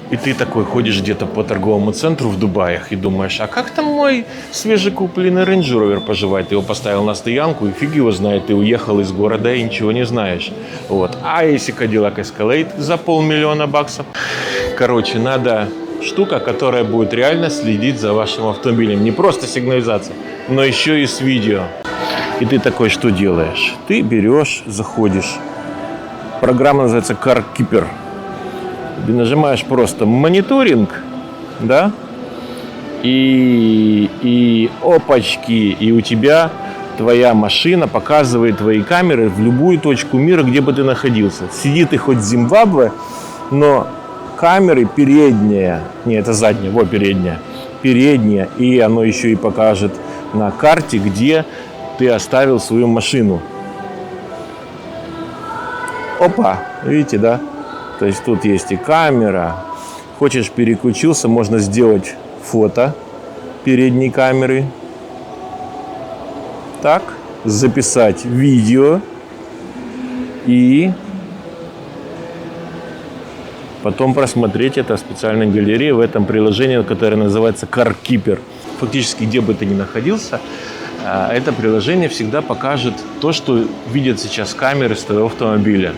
И ты такой ходишь где-то по торговому центру в Дубаях и думаешь, а как там мой свежекупленный Range Rover поживает? Ты его поставил на стоянку, и фиг его знает, ты уехал из города и ничего не знаешь. Вот. А если Cadillac Escalade за $500 000? Короче, надо штука, которая будет реально следить за вашим автомобилем. Не просто сигнализация, но еще и с видео. И ты такой, что делаешь? Ты берешь, заходишь. Программа называется Car Keeper. Ты нажимаешь просто мониторинг, да, и опачки, и у тебя твоя машина показывает твои камеры в любую точку мира, где бы ты находился. Сиди ты хоть в Зимбабве, но камеры передняя, не, это задняя, вот передняя, и оно еще и покажет на карте, где ты оставил свою машину. Опа, видите, да? То есть тут есть и камера. Хочешь, переключился, можно сделать фото передней камеры. Так, записать видео и потом просмотреть это в специальной галерее в этом приложении, которое называется Car Keeper. Фактически, где бы ты ни находился, это приложение всегда покажет то, что видят сейчас камеры с твоего автомобиля.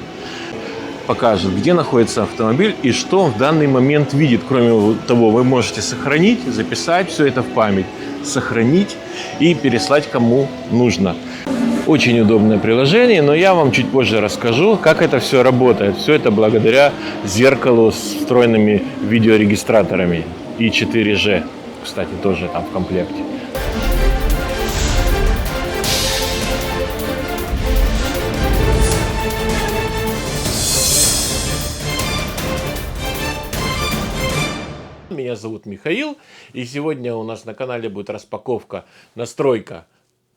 Покажет, где находится автомобиль и что он в данный момент видит. Кроме того, вы можете сохранить, записать все это в память, сохранить и переслать кому нужно. Очень удобное приложение, но я вам чуть позже расскажу, как это все работает. Все это благодаря зеркалу с встроенными видеорегистраторами и 4G, кстати, тоже там в комплекте. Меня зовут Михаил, и сегодня у нас на канале будет распаковка, настройка,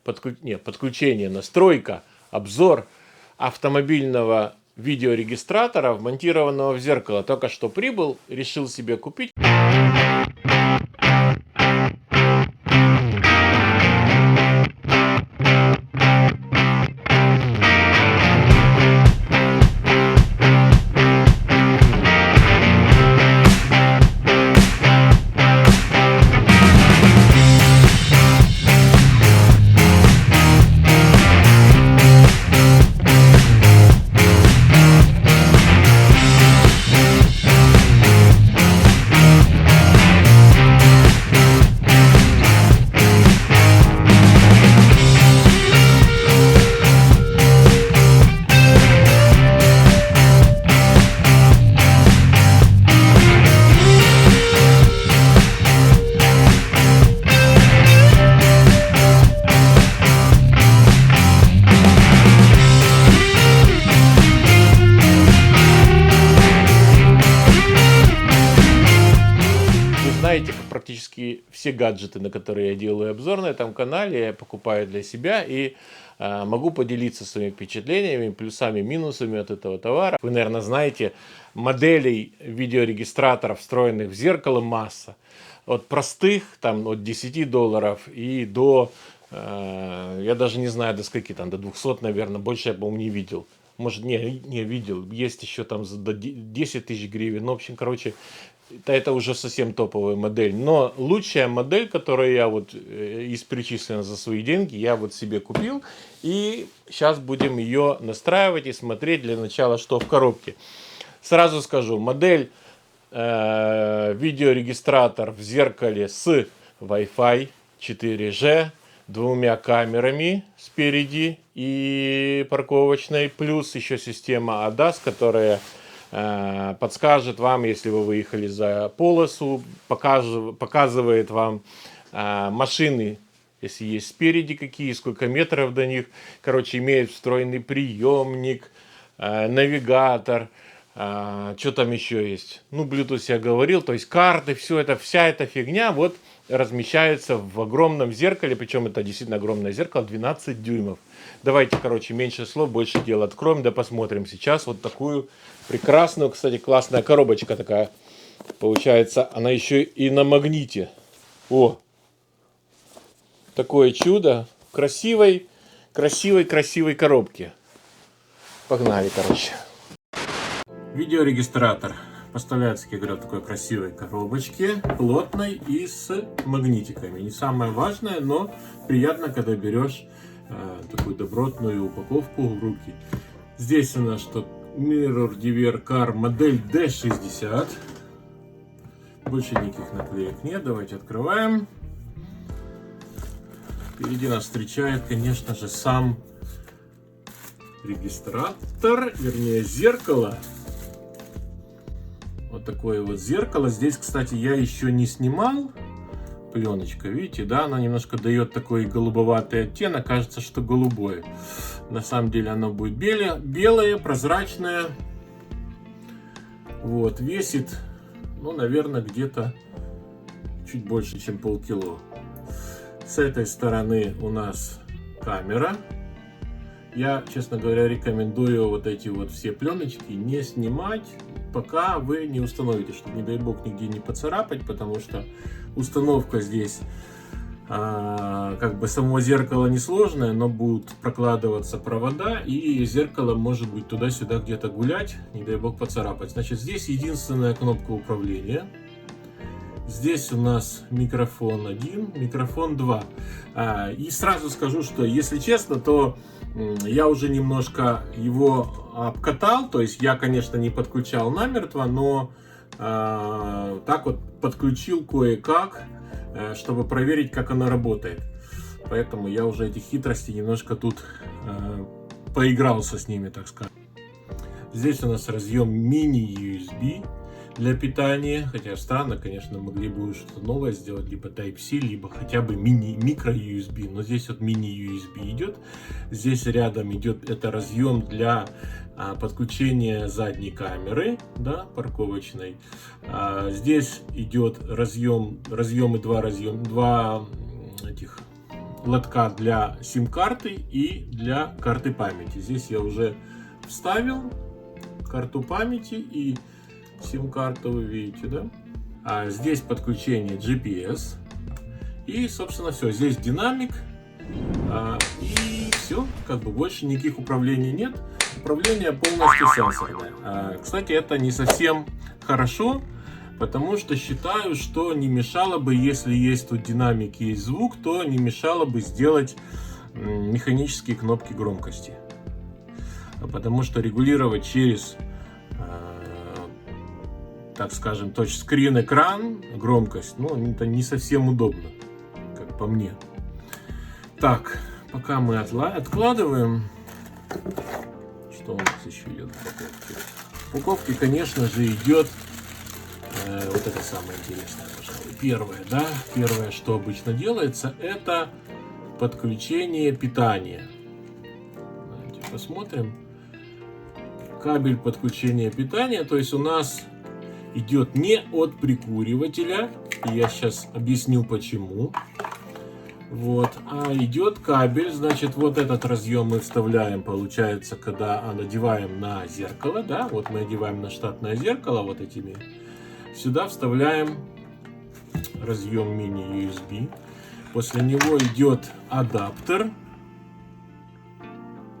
подключение, настройка, обзор автомобильного видеорегистратора, вмонтированного в зеркало. Только что прибыл, решил себе купить. Знаете, практически все гаджеты, на которые я делаю обзор на этом канале, я покупаю для себя и могу поделиться своими впечатлениями, плюсами, минусами от этого товара. Вы, наверное, знаете, моделей видеорегистраторов, встроенных в зеркало, масса. От простых, там, от $10 и до, я даже не знаю, до скольки, там, до 200, наверное, больше я, по-моему, не видел. Может, не видел, есть еще там до 10 тысяч гривен. Ну, в общем, короче, это уже совсем топовая модель. Но лучшая модель, которую я вот из перечисленных за свои деньги, я вот себе купил. И сейчас будем ее настраивать и смотреть для начала, что в коробке. Сразу скажу, модель видеорегистратор в зеркале с Wi-Fi 4G, двумя камерами спереди и парковочной, плюс еще система ADAS, которая подскажет вам, если вы выехали за полосу, показывает вам машины, если есть спереди какие, сколько метров до них. Короче, имеет встроенный приемник, навигатор, что там еще есть. Ну, Bluetooth я говорил, то есть карты, все это, вся эта фигня вот размещается в огромном зеркале, причем это действительно огромное зеркало, 12 дюймов. Давайте, короче, меньше слов, больше дел откроем, да посмотрим сейчас вот такую прекрасную, кстати, классная коробочка такая. Получается, она еще и на магните. О! Такое чудо. Красивой коробке. Погнали, короче. Видеорегистратор. Поставляется, как я говорил, в такой красивой коробочке, плотной и с магнитиками. Не самое важное, но приятно, когда берешь такую добротную упаковку в руки. Здесь у нас что? Mirror DVR Car модель D60. Больше никаких наклеек нет. Давайте открываем. Впереди нас встречает, конечно же, сам регистратор, вернее, зеркало. Вот такое вот зеркало. Здесь, кстати, я еще не снимал. Пленочка, видите, да, она немножко дает такой голубоватый оттенок. Кажется, что голубое. На самом деле оно будет белое, прозрачное. Вот, весит, ну, наверное, где-то чуть больше, чем полкило. С этой стороны у нас камера. Я, честно говоря, рекомендую вот эти вот все пленочки не снимать, пока вы не установите, чтобы, не дай бог, нигде не поцарапать, потому что установка здесь как бы самого зеркала несложная, но будут прокладываться провода, и зеркало может быть туда-сюда где-то гулять, не дай бог поцарапать. Значит, здесь единственная кнопка управления. Здесь у нас микрофон 1, микрофон 2. И сразу скажу, что, если честно, то я уже немножко его обкатал. То есть я, конечно, не подключал намертво, но так вот подключил кое-как, чтобы проверить, как оно работает. Поэтому я уже эти хитрости немножко тут поигрался с ними, так сказать. Здесь у нас разъем мини-USB для питания, хотя странно, конечно, могли бы что-то новое сделать, либо Type-C, либо хотя бы микро-USB, но здесь вот мини-USB идет. Здесь рядом идет это разъем для подключения задней камеры, да, парковочной. Здесь идет разъемы, два этих лотка для сим-карты и для карты памяти. Здесь я уже вставил карту памяти и сим-карту, вы видите, да? А здесь подключение GPS. И, собственно, все. Здесь динамик. И все. Как бы больше никаких управлений нет. Управление полностью сенсорное. Кстати, это не совсем хорошо, потому что считаю, что не мешало бы, если есть тут динамик и есть звук, то не мешало бы сделать механические кнопки громкости. Потому что регулировать через, так скажем, тачскрин экран громкость, ну, это не совсем удобно, как по мне. Так, пока мы откладываем, что у нас еще идет в упаковке? В упаковке, конечно же, идет вот это самое интересное, пожалуй. Первое, что обычно делается, это подключение питания. Давайте посмотрим. Кабель подключения питания, то есть у нас идет не от прикуривателя, и я сейчас объясню почему. Вот, а идет кабель, значит, вот этот разъем мы вставляем, получается, когда надеваем на зеркало, да, вот мы одеваем на штатное зеркало вот этими, сюда вставляем разъем мини-USB, после него идет адаптер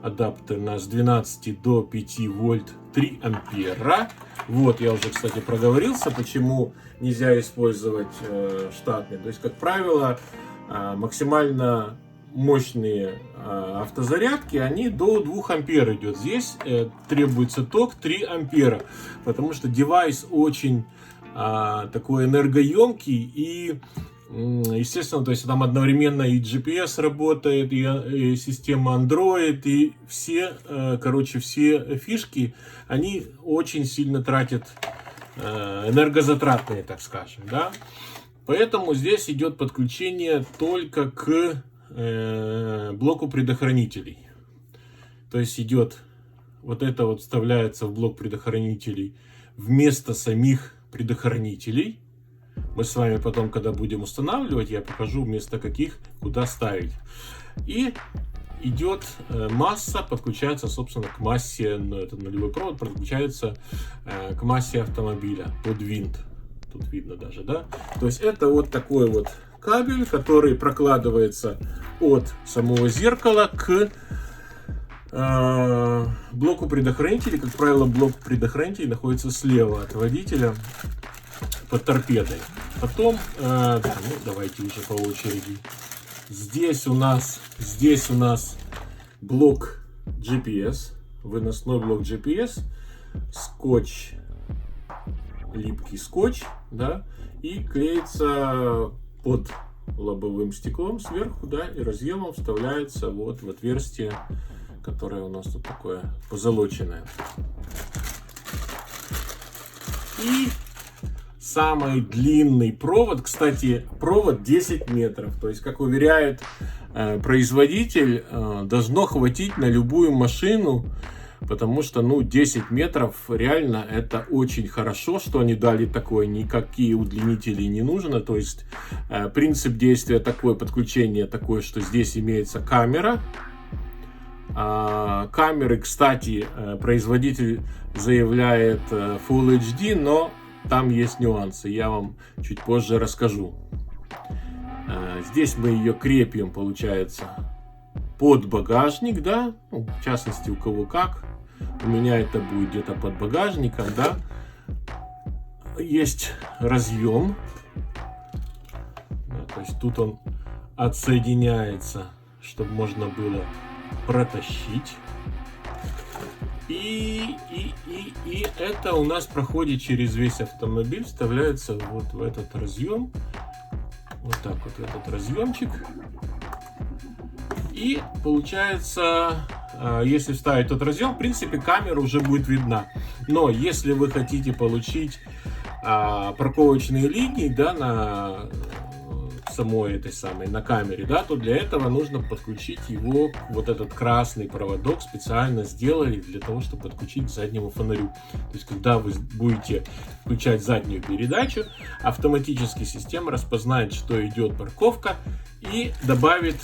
у нас с 12 до 5 вольт 3 ампера. Вот, я уже, кстати, проговорился, почему нельзя использовать штатный. То есть, как правило, максимально мощные автозарядки, они до 2 ампер идет. Здесь требуется ток 3 ампера, потому что девайс очень такой энергоемкий и, естественно, то есть там одновременно и GPS работает, и система Android, и все, короче, все фишки, они очень сильно тратят, энергозатратные, так скажем, да. Поэтому здесь идет подключение только к блоку предохранителей. То есть идет, вот это вот вставляется в блок предохранителей вместо самих предохранителей. Мы с вами потом, когда будем устанавливать, я покажу вместо каких, куда ставить. И идет масса, подключается, собственно, к массе, ну, это нулевой провод, подключается к массе автомобиля под винт. Тут видно даже, да? То есть это вот такой вот кабель, который прокладывается от самого зеркала к Блоку предохранителей, как правило, блок предохранителей находится слева от водителя под торпедой. Потом, давайте уже по очереди. Здесь у нас блок GPS, выносной блок GPS, скотч, липкий скотч, да, и клеится под лобовым стеклом сверху, да, и разъемом вставляется вот в отверстие, которое у нас тут такое позолоченное. И самый длинный провод, кстати, провод 10 метров. То есть, как уверяет производитель, должно хватить на любую машину, потому что, 10 метров реально это очень хорошо, что они дали такое, никакие удлинители не нужно. То есть, принцип действия такое, подключение такое, что здесь имеется камера. Камеры, кстати, производитель заявляет Full HD, но там есть нюансы, я вам чуть позже расскажу. Здесь мы ее крепим, получается, под багажник, да, в частности, у кого как. У меня это будет где-то под багажником, да. Есть разъем, да, то есть тут он отсоединяется, чтобы можно было протащить. И это у нас проходит через весь автомобиль, вставляется вот в этот разъем. Вот так вот в этот разъемчик. И получается, если вставить этот разъем, в принципе, камера уже будет видна. Но если вы хотите получить парковочные линии, да, на самой этой самой, на камере, да, то для этого нужно подключить его, вот этот красный проводок специально сделали для того, чтобы подключить к заднему фонарю. То есть, когда вы будете включать заднюю передачу, автоматически система распознает, что идет парковка, и добавит,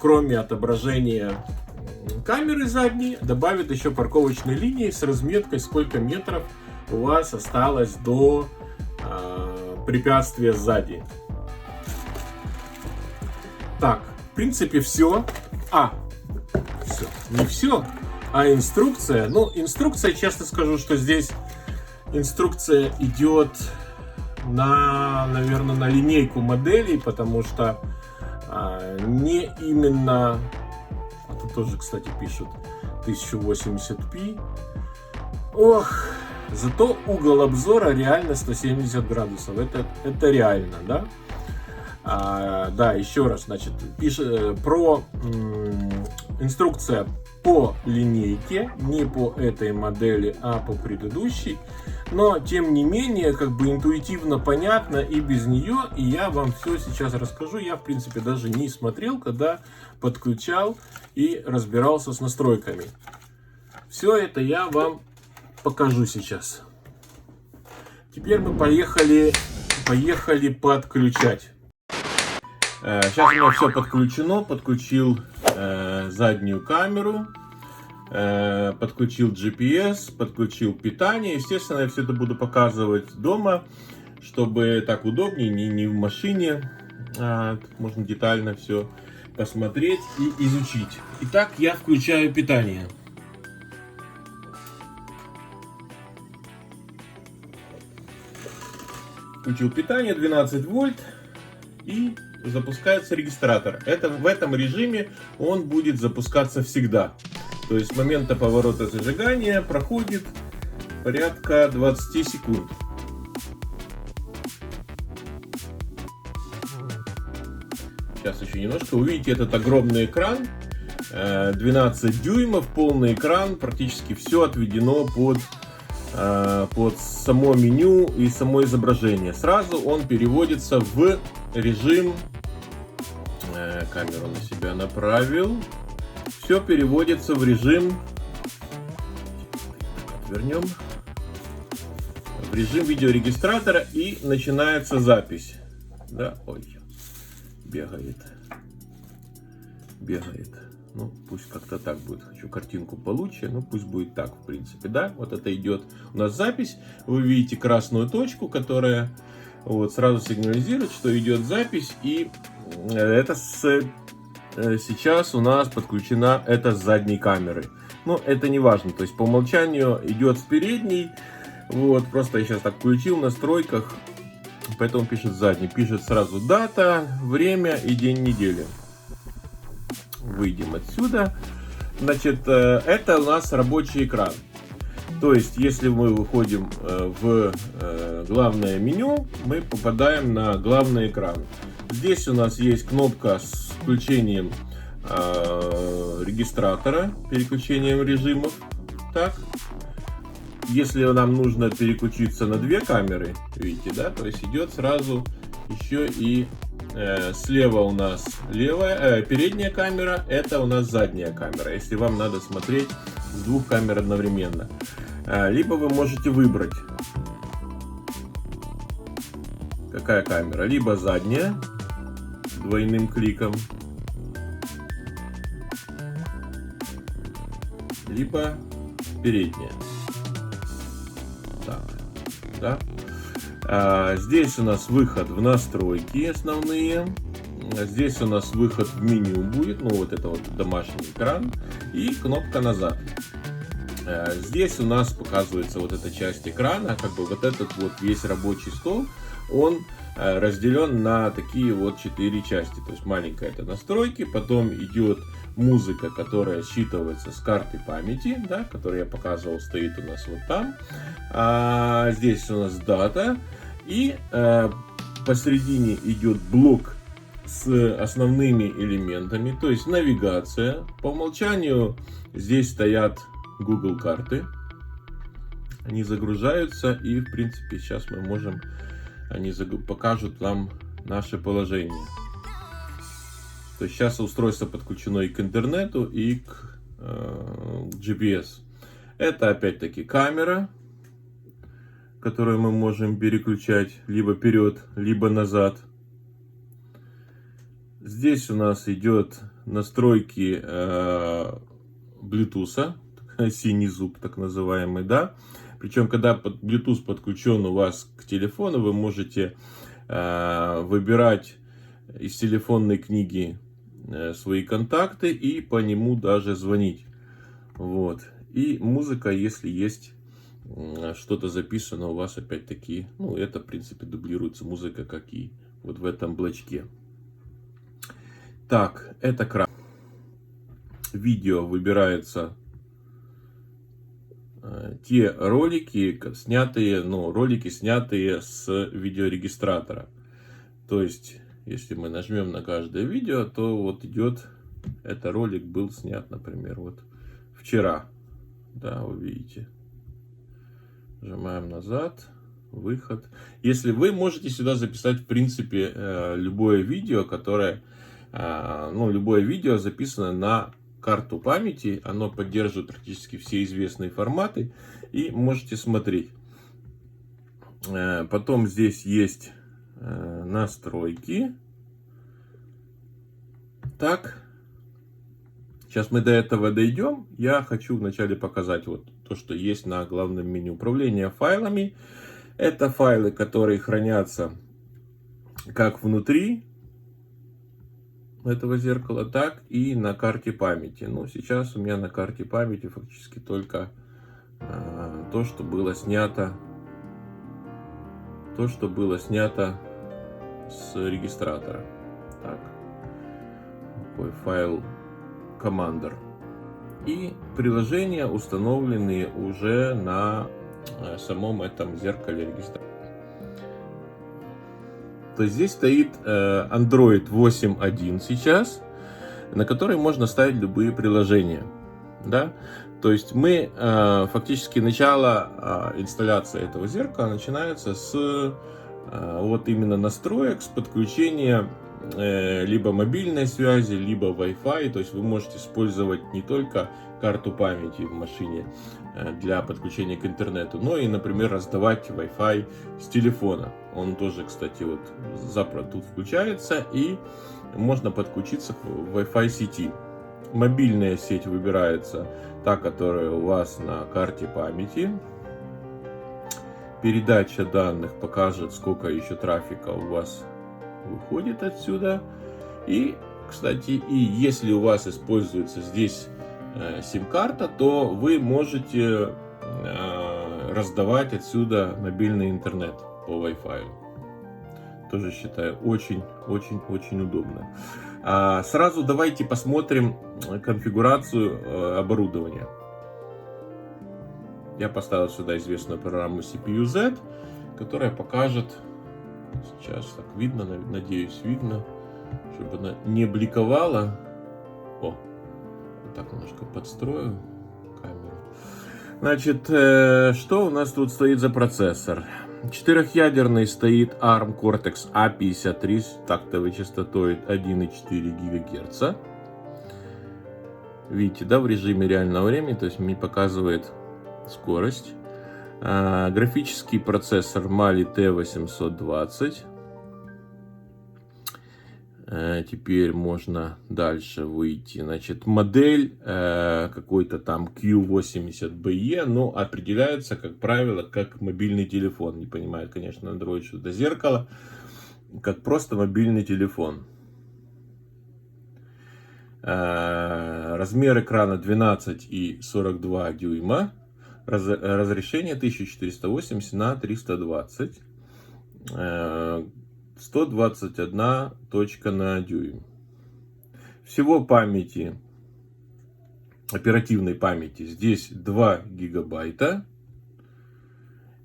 кроме отображения камеры задней, добавит еще парковочные линии с разметкой, сколько метров у вас осталось до препятствия сзади. Так, в принципе, все. Все. Не все, а инструкция. Инструкция, честно скажу, что здесь инструкция идет наверное, на линейку моделей, потому что не именно... Тут тоже, кстати, пишут 1080p. Ох, зато угол обзора реально 170 градусов. Это реально, да? Да, еще раз, значит, пишет про инструкция по линейке, не по этой модели, а по предыдущей. Но, тем не менее, как бы интуитивно понятно и без нее, и я вам все сейчас расскажу. Я, в принципе, даже не смотрел, когда подключал и разбирался с настройками. Все это я вам покажу сейчас. Теперь мы поехали подключать. Сейчас у меня все подключено. Подключил заднюю камеру, подключил GPS, подключил питание. Естественно, я все это буду показывать дома, чтобы так удобнее, не в машине. Тут можно детально все посмотреть и изучить. Итак, я включаю питание. Включил питание 12 вольт и запускается регистратор. В этом режиме он будет запускаться всегда. То есть с момента поворота зажигания проходит порядка 20 секунд. Сейчас еще немножко. Увидите этот огромный экран. 12 дюймов, полный экран. Практически все отведено под само меню и само изображение. Сразу он переводится в режим, камеру на себя направил, все переводится в режим, отвернем, в режим видеорегистратора, и начинается запись. Да, ой, бегает. Ну, пусть как-то так будет. Хочу картинку получше, но пусть будет так, в принципе, да. Вот это идет у нас запись. Вы видите красную точку, которая вот сразу сигнализирует, что идет запись. И это сейчас у нас подключена эта с задней камеры. Но это не важно, то есть по умолчанию идет с передней. Вот, просто я сейчас так включил в настройках, поэтому пишет задний. Пишет сразу дата, время и день недели. Выйдем отсюда. Значит, это у нас рабочий экран. То есть, если мы выходим в главное меню, мы попадаем на главный экран. Здесь у нас есть кнопка с включением регистратора, переключением режимов. Так. Если нам нужно переключиться на две камеры, видите, да, то есть идет сразу еще и слева у нас передняя камера, это у нас задняя камера, если вам надо смотреть с двух камер одновременно. Либо вы можете выбрать, какая камера, либо задняя, двойным кликом, либо передняя. Так, да. Здесь у нас выход в настройки основные. Здесь у нас выход в меню будет, ну вот это вот домашний экран и кнопка назад. Здесь у нас показывается вот эта часть экрана, как бы вот этот вот весь рабочий стол, он разделен на такие вот 4 части. То есть маленькая это настройки, потом идет музыка, которая считывается с карты памяти, да, которую я показывал, стоит у нас вот там. Здесь у нас дата, и посередине идет блок с основными элементами, то есть навигация. По умолчанию здесь стоят Google карты, они загружаются, и в принципе сейчас мы можем, они покажут нам наше положение. То есть сейчас устройство подключено и к интернету, и к GPS. Это опять-таки камера, которую мы можем переключать либо вперед, либо назад. Здесь у нас идет настройки Bluetooth, синий зуб так называемый, да. Причем, когда Bluetooth подключен у вас к телефону, вы можете выбирать из телефонной книги свои контакты и по нему даже звонить. Вот. И музыка, если есть что-то записано у вас, опять-таки, ну, это, в принципе, дублируется музыка, как и вот в этом блочке. Так, это кран. Видео выбирается те ролики, снятые, ну, ролики, снятые с видеорегистратора. То есть, если мы нажмем на каждое видео, то вот идет, это ролик был снят, например, вот вчера. Да, вы видите. Нажимаем назад, выход. Если вы можете сюда записать, в принципе, любое видео, которое, ну, любое видео записано на карту памяти, оно поддерживает практически все известные форматы, и можете смотреть. Потом здесь есть настройки. Так, сейчас мы до этого дойдем. Я хочу вначале показать вот то, что есть на главном меню. Управление файлами. Это файлы, которые хранятся как внутри этого зеркала, так и на карте памяти. Но сейчас у меня на карте памяти фактически только то, что было снято с регистратора. Так, такой файл Commander. И приложения установлены уже на самом этом зеркале регистратора. То есть здесь стоит Android 8.1 сейчас, на который можно ставить любые приложения. Да? То есть мы фактически начало инсталляции этого зеркала начинается с вот именно настроек, с подключения либо мобильной связи, либо Wi-Fi. То есть вы можете использовать не только карту памяти в машине для подключения к интернету, но и, например, раздавать Wi-Fi с телефона. Он тоже, кстати, вот запросто тут включается, и можно подключиться к Wi-Fi сети. Мобильная сеть выбирается та, которая у вас на карте памяти. Передача данных покажет, сколько еще трафика у вас выходит отсюда. И кстати, и если у вас используется здесь сим-карта, то вы можете раздавать отсюда мобильный интернет по Wi-Fi. Тоже считаю очень удобно. Сразу давайте посмотрим конфигурацию оборудования. Я поставил сюда известную программу CPU-Z, которая покажет, сейчас так видно, надеюсь видно, чтобы она не бликовала. О, вот так немножко подстрою камеру. Значит, что у нас тут стоит за процессор? Четырехъядерный стоит ARM Cortex A53 с тактовой частотой 1,4 ГГц. Видите, да, в режиме реального времени, то есть мне показывает скорость. Графический процессор Mali T820. Теперь можно дальше выйти. Значит, модель какой-то там Q80BE, но определяется, как правило, как мобильный телефон. Не понимает, конечно, Android, что это зеркало. Как просто мобильный телефон. Размер экрана 12,42 дюйма. Разрешение 1480 на 320. 121 точка на дюйм. Всего памяти, оперативной памяти, здесь 2 гигабайта.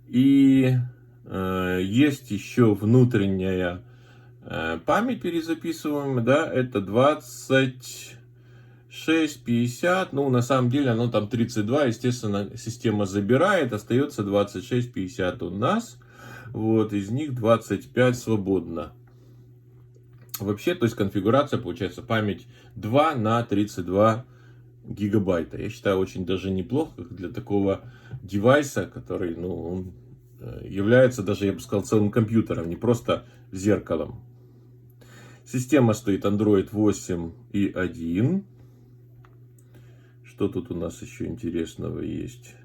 И есть еще внутренняя память перезаписываемая, да, это 2650. Ну, на самом деле, оно там 32. Естественно, система забирает, остается 2650 у нас. Вот, из них 25 свободно. Вообще, то есть конфигурация получается память 2 на 32 гигабайта. Я считаю, очень даже неплохо для такого девайса, который, ну, он является даже, я бы сказал, целым компьютером, не просто зеркалом. Система стоит Android 8.1. Что тут у нас еще интересного есть?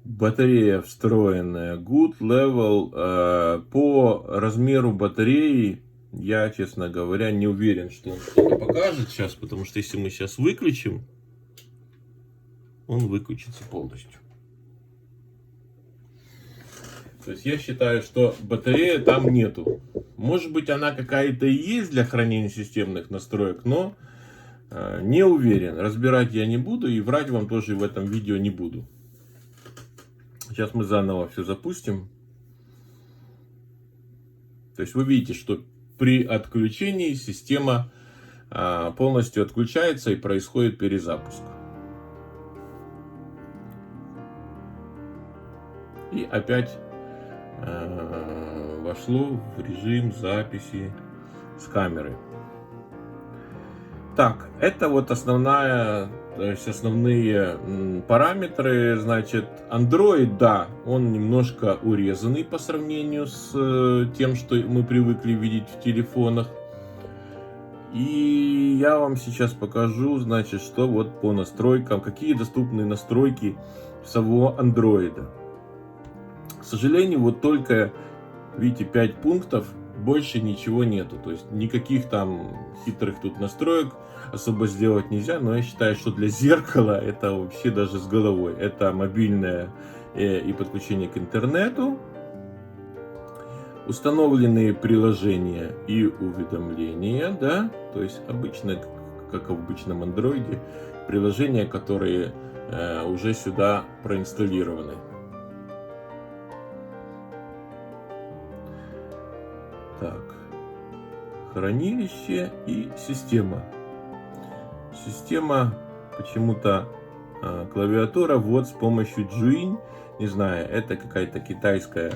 Батарея встроенная, good level. По размеру батареи я, честно говоря, не уверен, что он что-то покажет сейчас, потому что если мы сейчас выключим, он выключится полностью. То есть я считаю, что батареи там нету. Может быть, она какая-то и есть для хранения системных настроек, но не уверен. Разбирать я не буду и врать вам тоже в этом видео не буду. Сейчас мы заново все запустим. То есть вы видите, что при отключении система полностью отключается и происходит перезапуск. И опять вошло в режим записи с камеры. Так, это вот основные параметры. Значит, Android, да, он немножко урезанный по сравнению с тем, что мы привыкли видеть в телефонах. И я вам сейчас покажу, значит, что вот по настройкам, какие доступны настройки самого Android. К сожалению, вот только, видите, 5 пунктов, больше ничего нету. То есть никаких там хитрых тут настроек особо сделать нельзя. Но я считаю, что для зеркала это вообще даже с головой. Это мобильное и подключение к интернету, установленные приложения и уведомления, да, то есть обычно, как в обычном андроиде, приложения, которые уже сюда проинсталлированы. Так, хранилище и система. Система, почему-то клавиатура вот с помощью Juin, не знаю, это какая-то китайская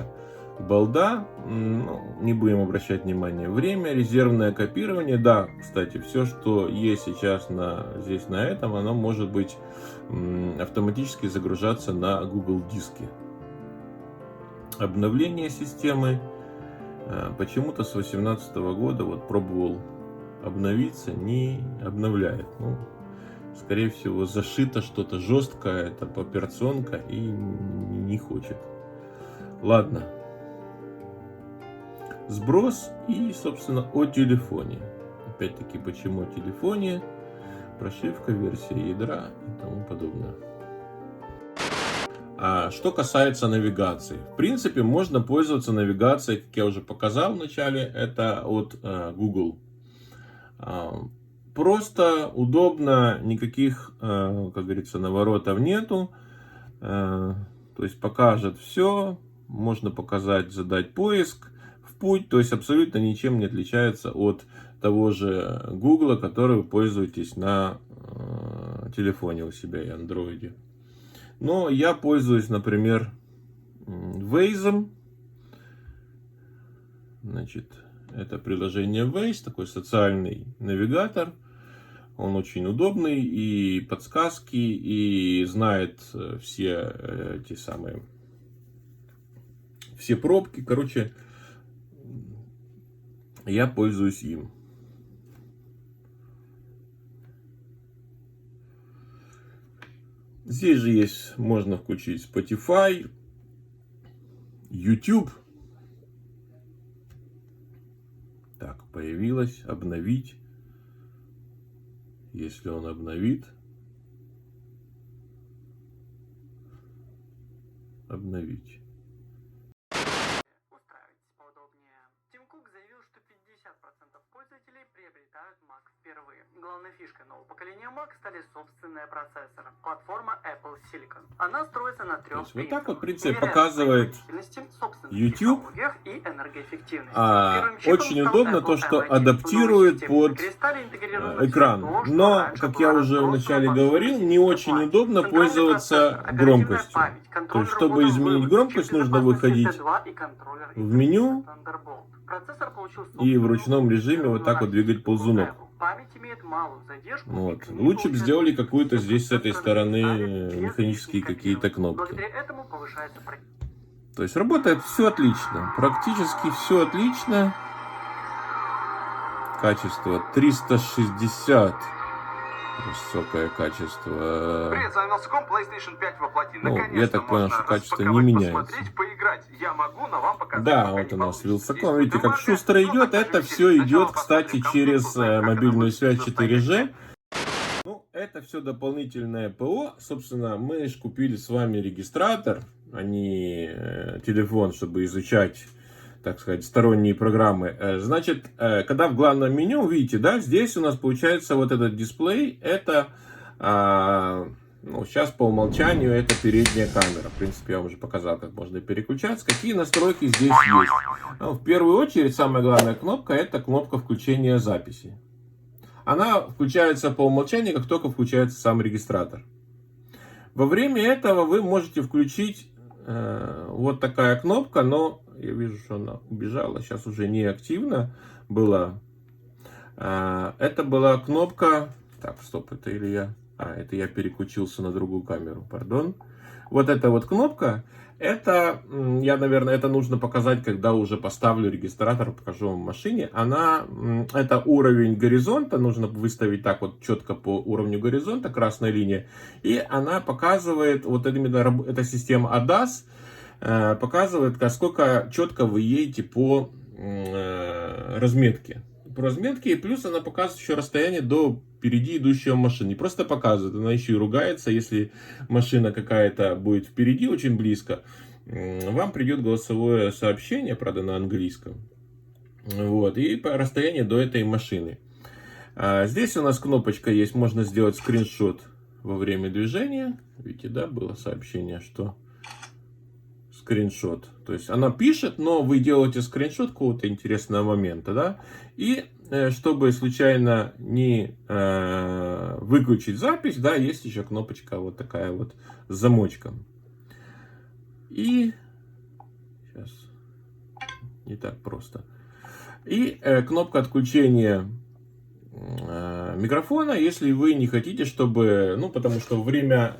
балда, ну, не будем обращать внимания. Время, резервное копирование, да, кстати, все, что есть сейчас здесь на этом, оно может быть автоматически загружаться на Google диске. Обновление системы. Почему-то с 2018 года вот пробовал обновиться, не обновляет. Ну, скорее всего, зашито что-то жесткое, это операционка и не хочет. Ладно. сброс и, собственно, о телефоне. Опять-таки, почему о телефоне, прошивка, версия ядра и тому подобное. А что касается навигации. В принципе, можно пользоваться навигацией, как я уже показал в начале, это от Google. Просто, удобно, никаких, как говорится, наворотов нету. То есть покажет все, можно показать, задать поиск в путь, то есть абсолютно ничем не отличается от того же Google, который вы пользуетесь на телефоне у себя и Android. Но я пользуюсь, например, Waze. Значит, это приложение Waze, такой социальный навигатор. Он очень удобный, и подсказки, и знает все те самые, все пробки. Короче, я пользуюсь им. Здесь же есть, можно включить Spotify, YouTube. Так, появилось, обновить. Если он обновит. Обновить. Устраивайтесь поудобнее. Тим Кук заявил, что 50% пользователей приобретают Mac впервые. Главной фишкой нового поколения Mac стали собственные процессоры. Платформа Apple Silicon. Она строится на трех Вот так вот, в принципе, принципах. показывает YouTube. И энергоэффективности. Очень удобно то, что адаптирует под экран. Но, как я уже вначале говорил, не очень удобно пользоваться громкостью. То есть, чтобы изменить громкость, нужно выходить в меню и в ручном режиме вот так вот двигать ползунок. Вот. Лучше бы сделали какую-то здесь с этой стороны механические какие-то кнопки. То есть работает все отлично, практически все отлично. Качество 360. Высокое качество. Привет, с вами Вилсаком, PlayStation 5 воплоти. Ну, я так понял, что качество не меняется. Поиграть. Я могу, но вам показать, да, вот у нас Вилсаком. Видите, как шустро идет. Это все идет, кстати, через мобильную связь 4G. Ну, это все дополнительное ПО. Собственно, мы же купили с вами регистратор, а не телефон, чтобы изучать, так сказать, сторонние программы. Значит, когда в главном меню, видите, да, здесь у нас получается вот этот дисплей, это, ну, сейчас по умолчанию это передняя камера. В принципе, я вам уже показал, как можно переключаться. Какие настройки здесь есть? Ну, в первую очередь, самая главная кнопка, это кнопка включения записи. Она включается по умолчанию, как только включается сам регистратор. Во время этого вы можете включить вот такая кнопка, но я вижу, что она убежала, сейчас уже не активно была. Это была кнопка... Так, стоп, это или я... это я переключился на другую камеру, пардон. Вот эта вот кнопка, это, я, наверное, это нужно показать, когда уже поставлю регистратор, покажу вам в машине. Это уровень горизонта, нужно выставить так вот четко по уровню горизонта, красная линия. И она показывает, вот именно эта система ADAS, показывает, насколько четко вы едете по разметке. По разметке, и плюс она показывает еще расстояние до впереди идущего машины. Не просто показывает, она еще и ругается. Если машина какая-то будет впереди очень близко, вам придет голосовое сообщение, правда, на английском. Вот, и по расстоянию до этой машины. Здесь у нас кнопочка есть, можно сделать скриншот во время движения. Видите, да, было сообщение, что скриншот. То есть она пишет, но вы делаете скриншот какого-то интересного момента, да, и чтобы случайно не выключить запись, да, есть еще кнопочка вот такая вот с замочком. И сейчас не так просто. И кнопка отключения микрофона, если вы не хотите, чтобы, ну, потому что во время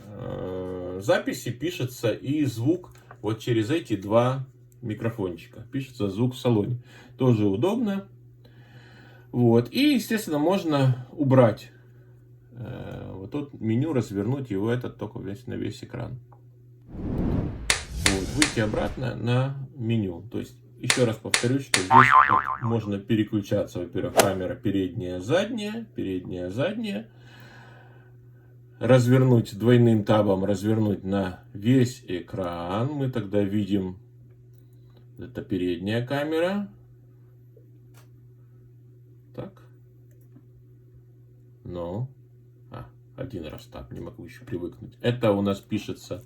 записи пишется и звук вот через эти два микрофончика. Пишется звук в салоне. Тоже удобно. Вот. И, естественно, можно убрать вот тут меню, развернуть его этот только на весь экран. Вот. Выйти обратно на меню. То есть еще раз повторюсь, что здесь можно переключаться. Во-первых, камера передняя, задняя. Развернуть двойным табом, развернуть на весь экран. Мы тогда видим, это передняя камера. Так. Ну. Один раз так, не могу еще привыкнуть. Это у нас пишется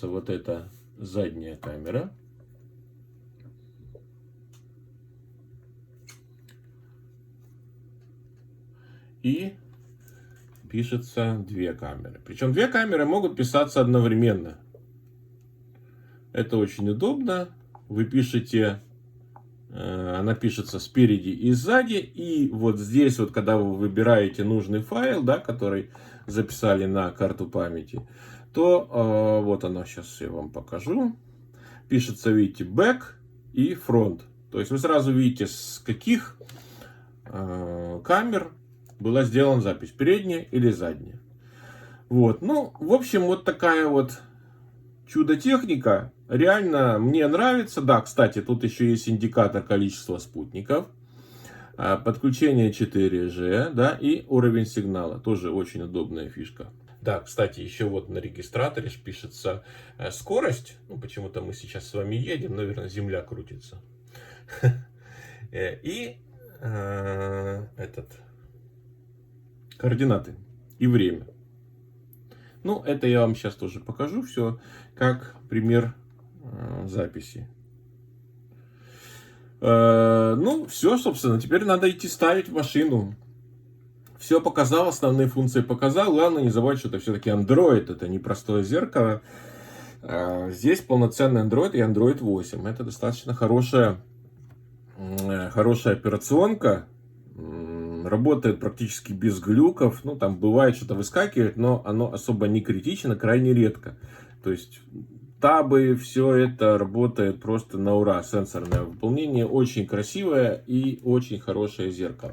вот эта задняя камера. И пишется две камеры. Причем две камеры могут писаться одновременно. Это очень удобно. Вы пишете, она пишется спереди и сзади. И вот здесь, вот, когда вы выбираете нужный файл, да, который записали на карту памяти, то вот оно, сейчас я вам покажу. Пишется, видите, back и front. То есть вы сразу видите, с каких камер была сделана запись, передняя или задняя. Вот, ну, в общем, вот такая вот чудо-техника. Реально мне нравится. Да, кстати, тут еще есть индикатор количества спутников, подключение 4G, да, и уровень сигнала. Тоже очень удобная фишка. Да, кстати, еще вот на регистраторе пишется скорость. Ну, почему-то мы сейчас с вами едем, наверное, Земля крутится. И координаты и время. Ну, это я вам сейчас тоже покажу все, как пример записи. Ну, все, собственно, теперь надо идти ставить в машину. Все показал, основные функции показал. Главное не забывать, что это все-таки Android, это не простое зеркало. Здесь полноценный Android и Android 8. Это достаточно хорошая операционка. Работает практически без глюков. Ну, там бывает что-то выскакивает, но оно особо не критично, крайне редко. То есть табы, все это работает просто на ура. Сенсорное выполнение очень красивое и очень хорошее зеркало.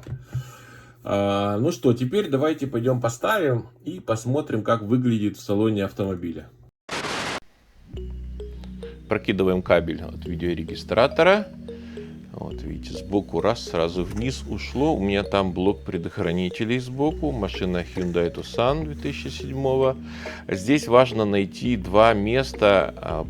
Ну что, теперь давайте пойдем поставим и посмотрим, как выглядит в салоне автомобиля. Прокидываем кабель от видеорегистратора. Вот видите, сбоку раз, сразу вниз ушло. У меня там блок предохранителей сбоку. Машина Hyundai Tucson 2007. Здесь важно найти два места,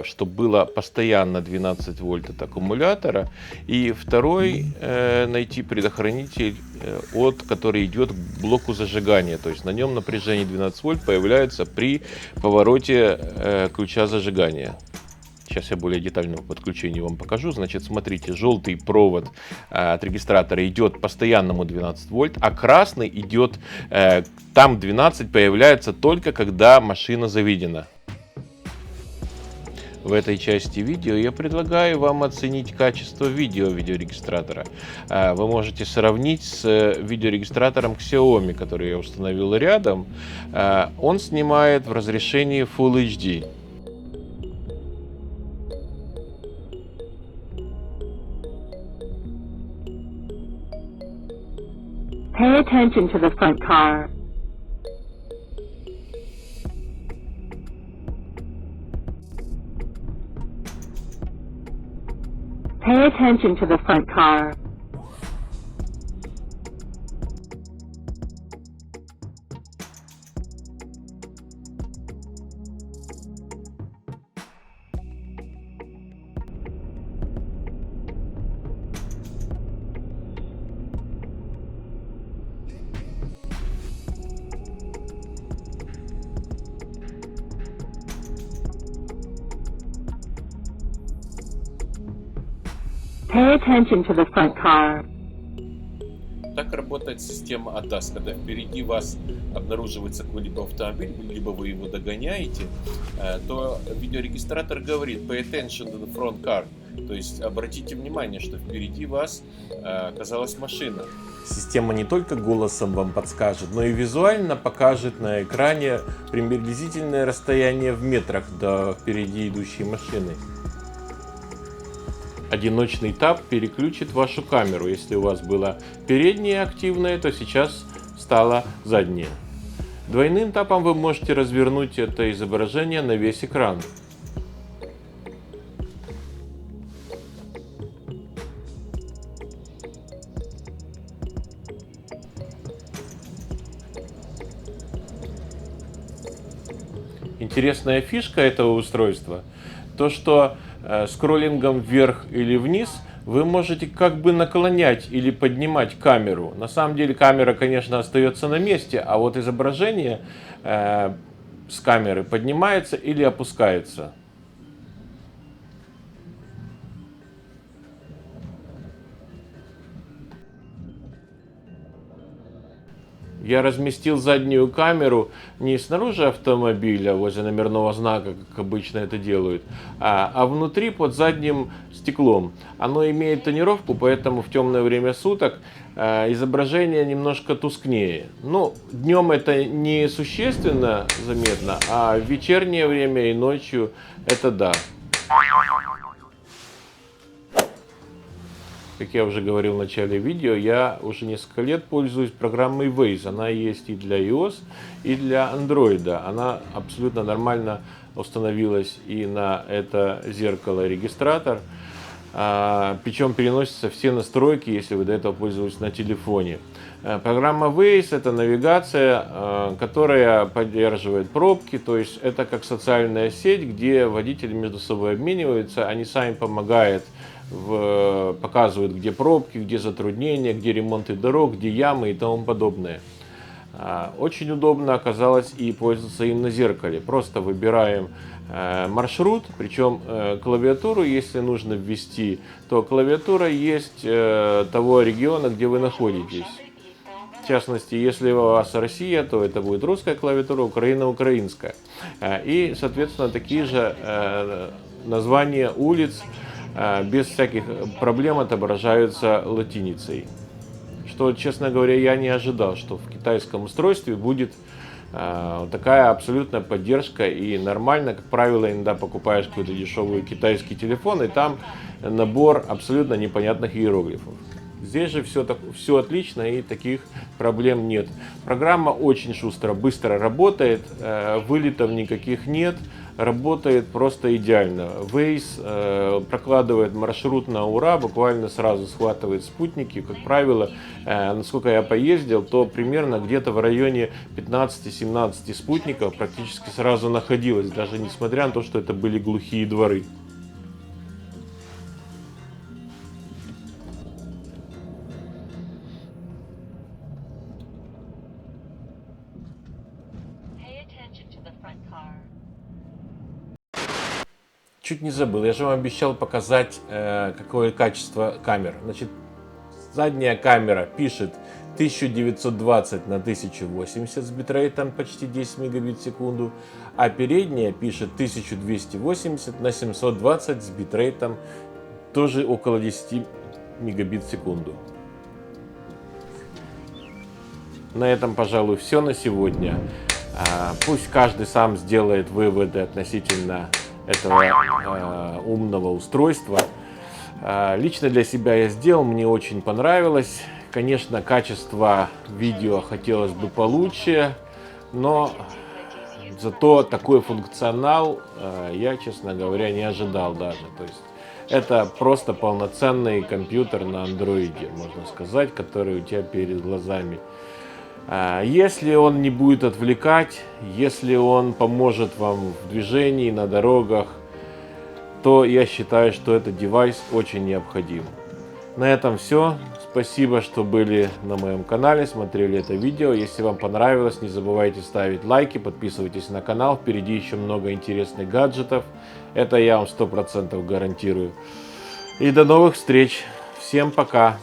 чтобы было постоянно 12 вольт от аккумулятора. И второй найти предохранитель, который идет к блоку зажигания. То есть на нем напряжение 12 вольт появляется при повороте ключа зажигания. Сейчас я более детально по подключению вам покажу. Значит, смотрите, желтый провод от регистратора идет постоянному 12 вольт, а красный идет, там 12 появляется только когда машина заведена. В этой части видео я предлагаю вам оценить качество видеорегистратора. Вы можете сравнить с видеорегистратором Xiaomi, который я установил рядом. Он снимает в разрешении Full HD. Pay attention to the front car. Pay attention to the front car. Pay attention to the front car. Так работает система ADAS, когда впереди вас обнаруживается какой-либо автомобиль, либо вы его догоняете, то видеорегистратор говорит pay attention to the front car, то есть обратите внимание, что впереди вас оказалась машина. Система не только голосом вам подскажет, но и визуально покажет на экране приблизительное расстояние в метрах до впереди идущей машины. Одиночный таб переключит вашу камеру. Если у вас была передняя активная, то сейчас стала задняя. Двойным табом вы можете развернуть это изображение на весь экран. интересная фишка этого устройства, то что скроллингом вверх или вниз вы можете как бы наклонять или поднимать камеру. На самом деле камера, конечно, остается на месте, а вот изображение с камеры поднимается или опускается. Я разместил заднюю камеру не снаружи автомобиля, возле номерного знака, как обычно это делают, а внутри под задним стеклом. Оно имеет тонировку, поэтому в темное время суток изображение немножко тускнее. Ну, днем это не существенно заметно, а в вечернее время и ночью это да. Как я уже говорил в начале видео, я уже несколько лет пользуюсь программой Waze. Она есть и для iOS, и для Android. Она абсолютно нормально установилась и на это зеркало-регистратор. Причем переносятся все настройки, если вы до этого пользовались на телефоне. Программа Waze — это навигация, которая поддерживает пробки, то есть это как социальная сеть, где водители между собой обмениваются, они сами помогают, показывают, где пробки, где затруднения, где ремонты дорог, где ямы и тому подобное. Очень удобно оказалось и пользоваться им на зеркале. Просто выбираем маршрут, причем клавиатуру, если нужно ввести, то клавиатура есть того региона, где вы находитесь. В частности, если у вас Россия, то это будет русская клавиатура, Украина — украинская. И, соответственно, такие же названия улиц без всяких проблем отображаются латиницей. Что, честно говоря, я не ожидал, что в китайском устройстве будет такая абсолютная поддержка и нормально. Как правило, иногда покупаешь какой-то дешевый китайский телефон, и там набор абсолютно непонятных иероглифов. Здесь же все отлично и таких проблем нет. Программа очень шустро, быстро работает, вылетов никаких нет, работает просто идеально. Waze прокладывает маршрут на ура, буквально сразу схватывает спутники. Как правило, насколько я поездил, то примерно где-то в районе 15-17 спутников практически сразу находилось, даже несмотря на то, что это были глухие дворы. Чуть не забыл, я же вам обещал показать, какое качество камер. Значит, задняя камера пишет 1920 на 1080 с битрейтом почти 10 мегабит в секунду, а передняя пишет 1280 на 720 с битрейтом тоже около 10 мегабит в секунду. На этом, пожалуй, все на сегодня. Пусть каждый сам сделает выводы относительно этого умного устройства. Лично для себя я сделал, мне очень понравилось. Конечно, качество видео хотелось бы получше, но зато такой функционал я, честно говоря, не ожидал даже. То есть это просто полноценный компьютер на андроиде, можно сказать, который у тебя перед глазами. Если он не будет отвлекать, если он поможет вам в движении, на дорогах, то я считаю, что этот девайс очень необходим. На этом все. Спасибо, что были на моем канале, смотрели это видео. Если вам понравилось, не забывайте ставить лайки, подписывайтесь на канал. Впереди еще много интересных гаджетов. Это я вам 100% гарантирую. И до новых встреч. Всем пока.